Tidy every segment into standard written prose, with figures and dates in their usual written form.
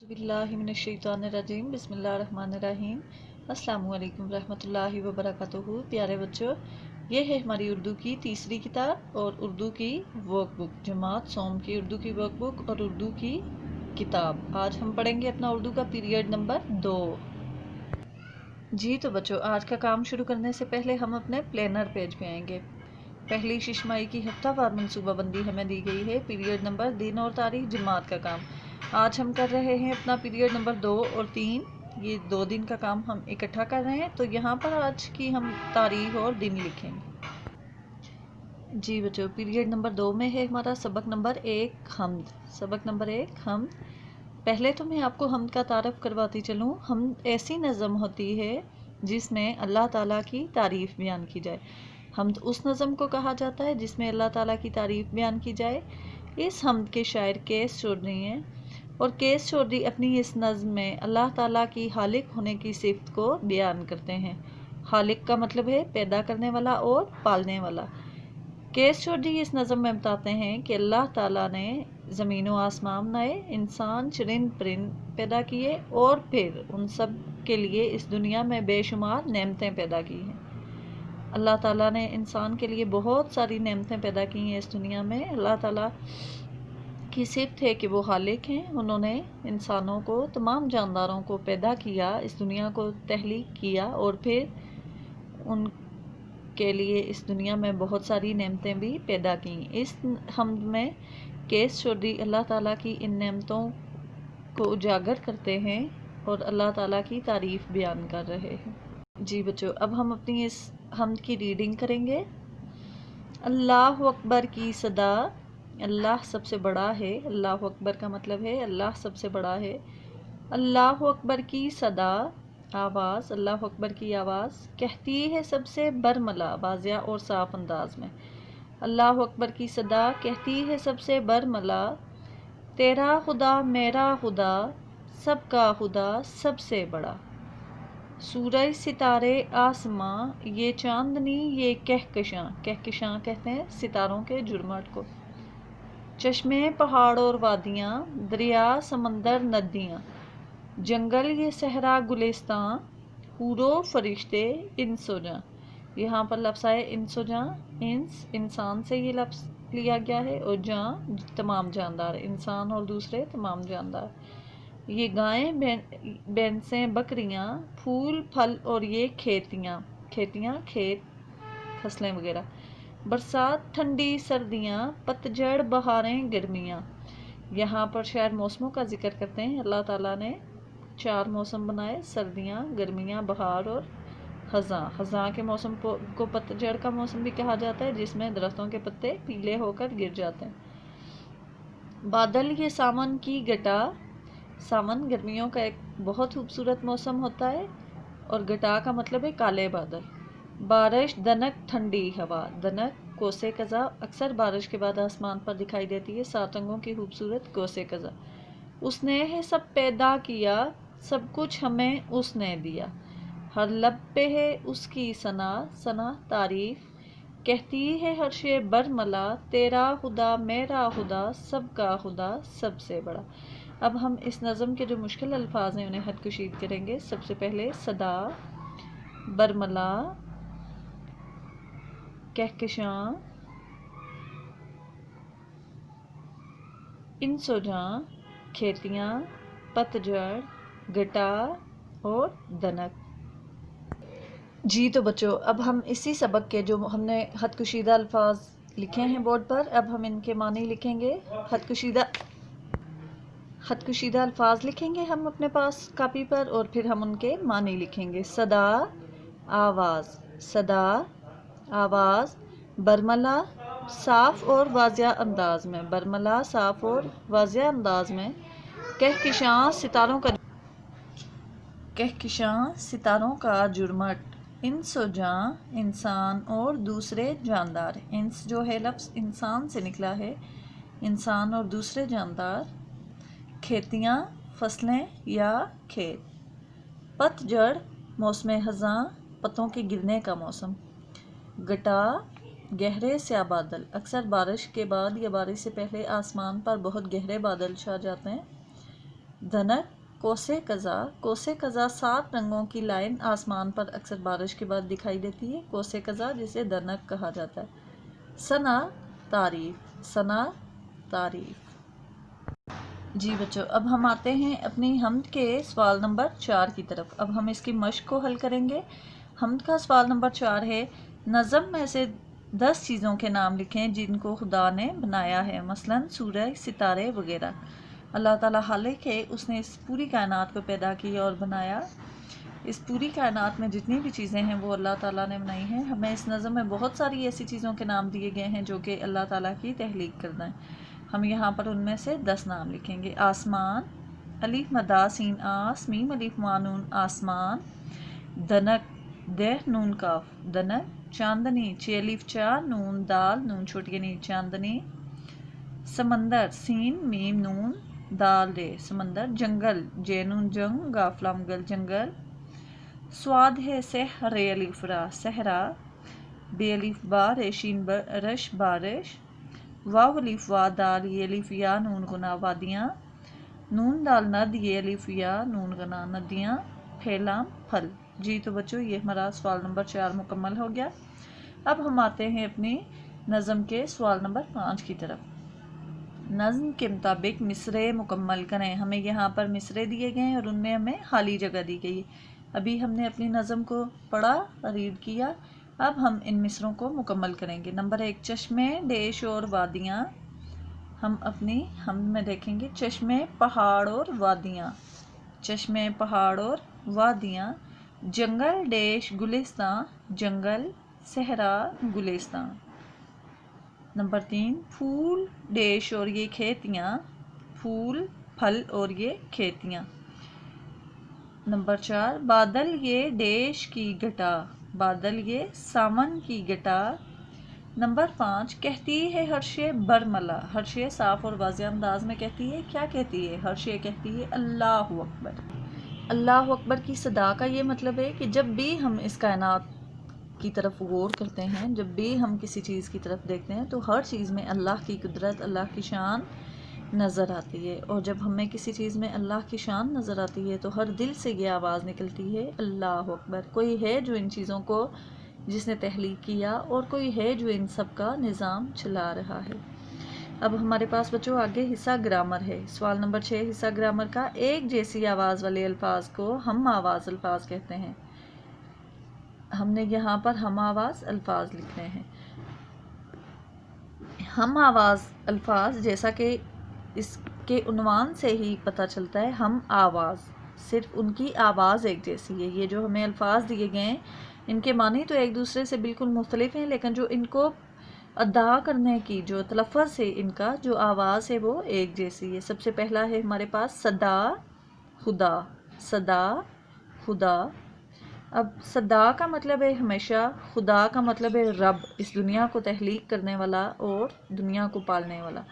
बिस्मिल्लाहिमिनश्शैतानिर्रजीम बिस्मिल्लाहिर्रहमानिर्रहीम। अस्सलामु अलैकुम रहमतुल्लाहि व बरकातुहू। प्यारे बच्चों, ये है हमारी उर्दू की तीसरी किताब और उर्दू की वर्कबुक, जमात सोम की उर्दू की वर्कबुक और उर्दू की किताब। आज हम पढ़ेंगे अपना उर्दू का पीरियड नंबर 2। जी तो बच्चों, आज का काम शुरू करने से पहले हम अपने प्लानर पेज पे आएंगे। पहली शिशमाई की हफ्तावार मनसूबाबंदी हमें दी गई है। पीरियड नंबर, दिन और तारीख, जमात का काम। आज हम कर रहे हैं अपना पीरियड नंबर 2 और 3। ये 2 दिन का काम हम इकट्ठा कर रहे हैं। तो यहाँ पर आज की हम तारीख और दिन लिखेंगे। जी बच्चों, पीरियड नंबर 2 में है हमारा सबक नंबर 1 हम्द। सबक नंबर 1 हम्द। पहले तो मैं आपको हम्द का तारफ़ करवाती चलूँ। हम्द ऐसी नज़म होती है जिसमें अल्लाह ताला की तारीफ़ बयान की जाए। हम्द उस नज़म को कहा जाता है जिसमें अल्लाह ताला की तारीफ़ बयान की जाए। इस हम्द के शायर केस चौधरी हैं और केस चौधरी अपनी इस नज़म में अल्लाह ताला की हालिक होने की सिफ़त को बयान करते हैं। हालिक का मतलब है पैदा करने वाला और पालने वाला। केस चौधरी इस नज़म में बताते हैं कि अल्लाह ताला ने ज़मीन व आसमान बनाए, इंसान चरिंद परिंद पैदा किए और फिर उन सब के लिए इस दुनिया में बेशुमार नेमतें पैदा की हैं। अल्लाह ताला ने इंसान के लिए बहुत सारी नेमतें पैदा की हैं इस दुनिया में। अल्लाह ताला की सिफ़त है कि वो हालिक हैं। उन्होंने इंसानों को, तमाम जानदारों को पैदा किया, इस दुनिया को तहलीक किया और फिर उनके लिए इस दुनिया में बहुत सारी नेमतें भी पैदा की। इस हम्द में केस चौधरी अल्लाह ताला की इन नेमतों को उजागर करते हैं और अल्लाह ताला की तारीफ़ बयान कर रहे हैं। जी बच्चों, अब हम अपनी इस हम्द की रीडिंग करेंगे। अल्लाह अकबर की सदा, अल्लाह सबसे बड़ा है। अल्लाह अकबर का मतलब है अल्लाह सबसे बड़ा है। अल्लाह अकबर की सदा, आवाज़, अल्लाह अकबर की आवाज़ कहती है सबसे बरमला, वाज़िया और साफ अंदाज में। अल्लाह अकबर की सदा कहती है सबसे बरमला, तेरा खुदा मेरा खुदा सबका खुदा सबसे बड़ा। सूरज सितारे आसमां ये चांदनी ये कहकशां, कहकशां कहते हैं सितारों के जुर्मट को। चश्मे पहाड़ और वादियाँ, दरिया समंदर नदियाँ, जंगल ये सहरा गुलिस्तां, हूरो फरिश्ते इंसो जां। यहाँ पर लफ्ज़ आए इंसो जां, इंस इंसान से ये लफ्ज़ लिया गया है और जां तमाम जानदार, इंसान और दूसरे तमाम जानदार। ये गायें भैंसें बकरियाँ, फूल फल और ये खेतियाँ, खेतियाँ खेत फसलें वगैरह। बरसात ठंडी सर्दियाँ, पतझड़ बहारें गर्मियाँ। यहाँ पर शायद मौसमों का जिक्र करते हैं। अल्लाह ताला ने 4 मौसम बनाए, सर्दियाँ, गर्मियाँ, बहार और ख़ज़ां। ख़ज़ां के मौसम को पतझड़ का मौसम भी कहा जाता है, जिसमें दरख्तों के पत्ते पीले होकर गिर जाते हैं। बादल ये सावन की घटा, सावन गर्मियों का एक बहुत खूबसूरत मौसम होता है और घटा का मतलब है काले बादल। बारिश दनक ठंडी हवा, दनक कोसे कज़ा अक्सर बारिश के बाद आसमान पर दिखाई देती है। 7 रंगों की खूबसूरत कोसे कज़ा। उसने है सब पैदा किया, सब कुछ हमें उसने दिया। हर लब पे है उसकी सना, सना तारीफ़ कहती है हर शे बरमला, तेरा खुदा मेरा खुदा सबका खुदा सबसे बड़ा। अब हम इस नज़म के जो मुश्किल अल्फाज हैं उन्हें हद कुशीद करेंगे। सबसे पहले सदा, बरमला, कहकशां, इंसोजां, खेतियाँ, पतझड़, घटा और दनक। जी तो बच्चों, अब हम इसी सबक के जो हमने हद कुशीदा अल्फाज लिखे हैं बोर्ड पर, अब हम इनके मानी लिखेंगे। हद कुशीदा अल्फाज लिखेंगे हम अपने पास कापी पर और फिर हम उनके मानी लिखेंगे। सदा, आवाज़, सदा, आवाज़। बरमला, साफ़ और वाज़िया अंदाज में, बरमला साफ़ और वाज़िया अंदाज में। कहकशां, सितारों का जुर्मट। इंसो जां, इंसान और दूसरे जानदार। इंस जो है लफ्ज़ इंसान से निकला है, इंसान और दूसरे जानदार। खेतियाँ, फसलें या खेत। पतझड़, मौसम ख़ज़ां, पत्तों के गिरने का मौसम। घटा, गहरे स्याह बादल, अक्सर बारिश के बाद या बारिश से पहले आसमान पर बहुत गहरे बादल छा जाते हैं। धनक, कोसे कज़ा। कोसे कज़ा 7 रंगों की लाइन आसमान पर अक्सर बारिश के बाद दिखाई देती है। कोसे कज़ा जिसे दनक कहा जाता है। सना तारीफ, सना तारीफ। जी बच्चों, अब हम आते हैं अपनी हम्द के सवाल नंबर 4 की तरफ। अब हम इसकी मश्क को हल करेंगे। हम्द का सवाल नंबर 4 है, नज़म में से 10 चीज़ों के नाम लिखें जिनको खुदा ने बनाया है, मसलन सूरज, सितारे वगैरह। अल्लाह ताला हालांकि उसने इस पूरी कायनात को पैदा किया और बनाया। इस पूरी कायनात में जितनी भी चीज़ें हैं वो अल्लाह ताला ने बनाई हैं। हमें इस नज़म में बहुत सारी ऐसी चीज़ों के नाम दिए गए हैं जो कि अल्लाह ताला की तहलीक करना है। हम यहाँ पर उनमें से 10 नाम लिखेंगे। आसमान, अलिफ मदा सीन आस, मीम अलिफ मानून आसमान। दनक, देह नून काफ दनक। चांदनी, चे अलिफ चा नून दाल नून छोटी नी चांदनी। समंदर, सीन मीम नून दाल रे समंदर। जंगल, जैनून जंग गाफलाम गल जंगल। स्वाद है सह रे अलिफ रा सहरा। बे अलिफ बा रेशीन रश बारिश। वाव अलिफ वा दाल ये अलिफ या नून गुना वादियाँ। नून दाल नद ये अलिफ या नून गुना नदियाँ। फैलाम फल। जी तो बच्चों, ये हमारा सवाल नंबर 4 मुकम्मल हो गया। अब हम आते हैं अपनी नज़म के सवाल नंबर 5 की तरफ। नज़म के मुताबिक मिसरे मुकम्मल करें। हमें यहाँ पर मिसरे दिए गए हैं और उनमें हमें खाली जगह दी गई है। अभी हमने अपनी नज़म को पढ़ा, रीड किया। अब हम इन मिसरों को मुकम्मल करेंगे। नंबर 1, चश्मे, देश और वादियाँ। हम अपनी हम में देखेंगे चश्मे, पहाड़ और वादियाँ। चश्मे, पहाड़ और वादियाँ। जंगल, देश, गुलिस्तान। जंगल, सहरा, गुलिस्तान। नंबर 3, फूल, देश और ये खेतियाँ। फूल, फल और ये खेतियाँ। नंबर 4, बादल ये देश की घटा। बादल ये सावन की घटा। नंबर 5, कहती है हर्षे बरमला। हर्षे साफ और वाज़ेह अंदाज में कहती है। क्या कहती है? हर्षे कहती है अल्लाह अकबर। अल्लाह अकबर की सदा का ये मतलब है कि जब भी हम इस कायनात की तरफ गौर करते हैं, जब भी हम किसी चीज़ की तरफ देखते हैं तो हर चीज़ में अल्लाह की कुदरत, अल्लाह की शान नज़र आती है। और जब हमें किसी चीज़ में अल्लाह की शान नज़र आती है तो हर दिल से ये आवाज़ निकलती है अल्लाह अकबर। कोई है जो इन चीज़ों को जिसने तहलीक किया और कोई है जो इन सब का निज़ाम चला रहा है। अब हमारे पास बच्चों आगे हिस्सा ग्रामर है। सवाल नंबर 6, हिस्सा ग्रामर का एक जैसी आवाज़ वाले अल्फाज को हम आवाज़ अल्फाज कहते हैं। हमने यहाँ पर हम आवाज़ अल्फाज लिखने हैं। हम आवाज़ अल्फाज, जैसा कि इसके उन्वान से ही पता चलता है, हम आवाज़ सिर्फ उनकी आवाज़ एक जैसी है। ये जो हमें अल्फाज दिए गए हैं इनके मानी तो एक दूसरे से बिल्कुल मुख्तलिफ हैं, लेकिन जो इनको अदा करने की जो तलफ़्फ़ुज़ है इनका जो आवाज़ है वो एक जैसी है। सबसे पहला है हमारे पास सदा खुदा। सदा खुदा। अब सदा का मतलब है हमेशा, खुदा का मतलब है रब, इस दुनिया को तहलीक करने वाला और दुनिया को पालने वाला।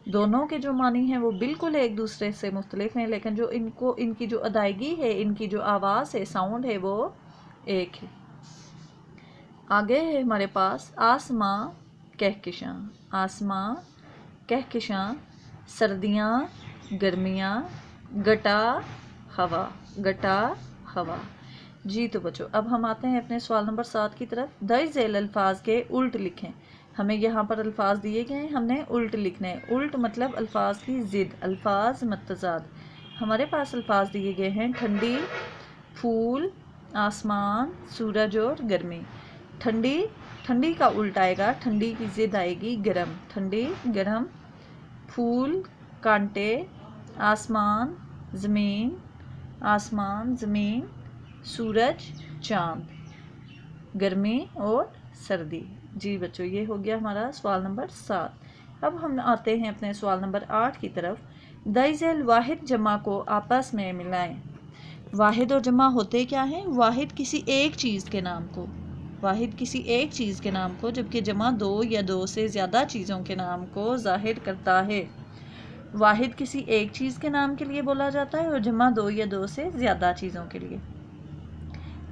दोनों के जो मानी हैं वो बिल्कुल एक दूसरे से मुख्तलिफ हैं, लेकिन जो इनकी जो अदायगी है, इनकी जो आवाज़ है, साउंड है, वो एक है। आगे है हमारे पास आसमां कहकशां। आसमां कहकशां। सर्दियाँ, गर्मियाँ। गटा हवा। गटा हवा। जी तो बच्चों, अब हम आते हैं अपने सवाल नंबर 7 की तरफ। दर्ज झेल अल्फाज के उल्ट लिखें। हमें यहाँ पर अल्फाज दिए गए हैं, हमने उल्ट लिखने हैं। उल्ट मतलब अल्फाज की ज़िद, अल्फाज मतज़ाद। हमारे पास अल्फाज दिए गए हैं ठंडी, फूल, आसमान, सूरज और गर्मी। ठंडी, ठंडी का उल्ट आएगा, ठंडी की ज़िद आएगी गर्म। ठंडी, गर्म। फूल, कांटे। आसमान, ज़मीन। आसमान, ज़मीन। सूरज, चाँद। गर्मी और सर्दी। जी बच्चों, ये हो गया हमारा सवाल नंबर 7। अब हम आते हैं अपने सवाल नंबर 8 की तरफ। दर्ज-ए वाहिद जमा को आपस में मिलाएं। वाहिद और जमा होते क्या हैं? वाहिद किसी एक चीज़ के नाम को, वाहिद किसी एक चीज़ के नाम को, जबकि जमा 2 या 2 से ज़्यादा चीज़ों के नाम को ज़ाहिर करता है। वाहिद किसी एक चीज़ के नाम के लिए बोला जाता है और जमा 2 या 2 से ज़्यादा चीज़ों के लिए।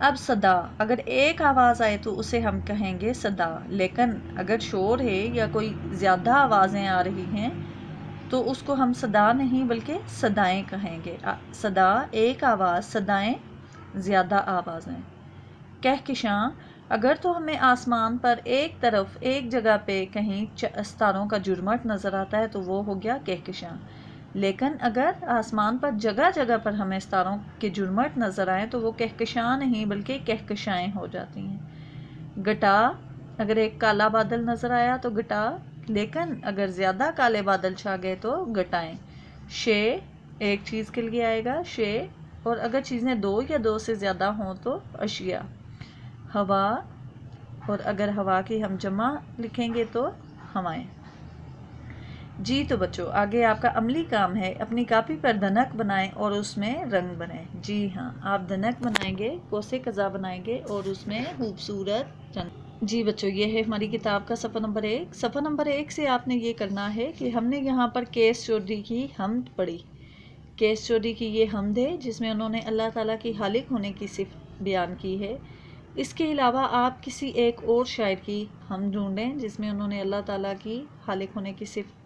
अब सदा, अगर एक आवाज़ आए तो उसे हम कहेंगे सदा, लेकिन अगर शोर है या कोई ज़्यादा आवाज़ें आ रही हैं تو اس کو ہم صدا نہیں بلکہ صدائیں کہیں گے. صدا ایک آواز، صدائیں زیادہ آوازیں. کہکشاں، اگر تو ہمیں آسمان پر ایک طرف ایک جگہ پہ کہیں ستاروں کا جرمٹ نظر آتا ہے تو وہ ہو گیا کہکشاں. لیکن اگر آسمان پر جگہ جگہ پر ہمیں ستاروں کے جرمٹ نظر آئیں تو وہ کہکشاں نہیں بلکہ کہکشائیں ہو جاتی ہیں. گٹا، اگر ایک کالا بادل نظر آیا تو گٹا، لیکن اگر زیادہ کالے بادل چھا گئے تو گٹائیں. شے ایک چیز کے لیے آئے گا شے، اور اگر چیزیں دو یا دو سے زیادہ ہوں تو اشیاء. ہوا، اور اگر ہوا کی ہم جمع لکھیں گے تو ہوائیں. جی تو بچوں، آگے آپ کا عملی کام ہے اپنی کاپی پر دھنک بنائیں اور اس میں رنگ بنائیں. جی ہاں، آپ دھنک بنائیں گے، کوسے قزح بنائیں گے اور اس میں خوبصورت رنگ. جی بچوں، یہ ہے ہماری کتاب کا صفحہ نمبر 1. صفحہ نمبر 1 سے آپ نے یہ کرنا ہے کہ ہم نے یہاں پر کیس چودھری کی حمد پڑھی. کیس چودھری کی یہ حمد ہے جس میں انہوں نے اللہ تعالیٰ کی خالق ہونے کی صفت بیان کی ہے. اس کے علاوہ آپ کسی ایک اور شاعر کی حمد ڈھونڈیں جس میں انہوں نے اللہ تعالیٰ کی خالق ہونے کی صفت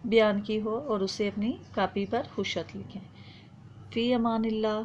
بیان کی ہو اور اسے اپنی کاپی پر خوشت لکھیں. فی امان اللہ.